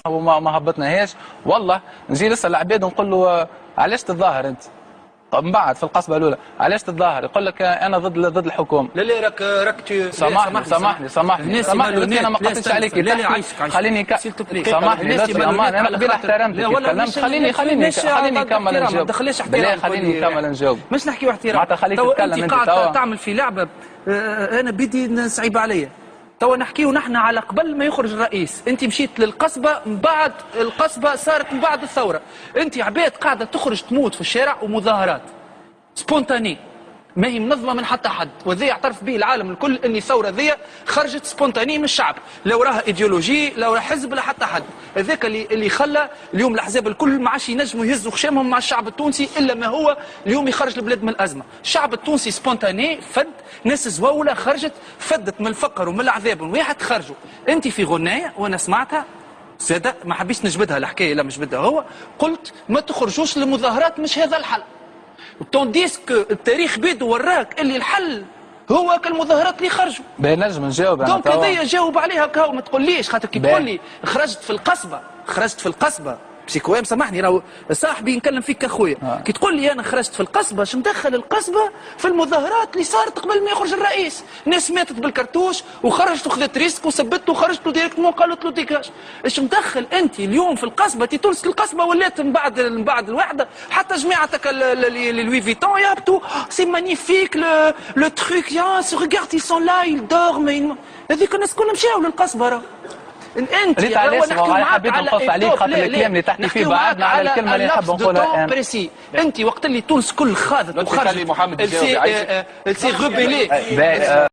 وما هبطناهاش. والله نجي نسال العباد ونقول له علاش تتظاهر انت؟ من بعد في القصبه الاولى علاش تتظاهر؟ يقول لك انا ضد الحكومه. لا راك سامحني انا ما قصدتش عليك. خليني سامحني انا قبل احترمتك تكلمت. خليني نكمل نجاوب. ما تدخليش احترام. خليني نكمل نجاوب. مش نحكيو احترام. معناتها خليك تتكلم انت قاعد تعمل في لعبه انا بدي صعيب عليا. توا نحكيو نحن على قبل ما يخرج الرئيس. انت مشيت للقصبه من بعد القصبه صارت من بعد الثوره. انت عباد قاعده تخرج تموت في الشارع ومظاهرات سبونتاني ما هي منظمه من حتى حد، وذي يعترف به العالم الكل ان الثوره ذي خرجت سبونتاني من الشعب، لا وراها ايديولوجي لا وراها حزب لا حتى حد. هذاك اللي خلى اليوم الاحزاب الكل ما عادش ينجموا يهزوا خشامهم مع الشعب التونسي الا ما هو اليوم يخرج البلاد من الازمه. الشعب التونسي سبونتاني فد، ناس زووله خرجت فدت من الفقر ومن العذاب واحد خرجوا. انت في غنايه وانا سمعتها زاد ما حبيتش نجبدها الحكايه لا مش بدها هو، قلت ما تخرجوش للمظاهرات مش هذا الحل. تونديسك التاريخ بيدو وراك اللي الحل هو كالمظاهرات اللي خرجوا. نجم نجاوب دونك هذيا جاوب عليها كهو ما تقوليش خاطر كي تقول لي خرجت في القصبه بسيكوام سامحني راهو صاحبي نكلم فيك كاخويا. كي تقول لي انا خرجت في القصبه اش مدخل القصبه في المظاهرات اللي صارت قبل ما يخرج الرئيس؟ ناس ماتت بالكرتوش وخرجت وخذت ريسك وثبت وخرجت له ديريكتمون قالت له ديكاش. اش مدخل انت اليوم في القصبه؟ تونس القصبه ولات من بعد الوحده حتى جماعتك لوي فيتون يهبطوا سي مانيفيك لو تروك يا سو ريغارد يل سون لا يل دورم. هذيك الناس كلهم مشاو للقصبه راه. انت ريت علاش حبيت نقص عليك خاطر الكلام اللي تحكي فيه بعدنا على الكلمه اللي نحب نقولها بريسي. انت وقت اللي تونس كل خاذت وخرجت سي غوبيلي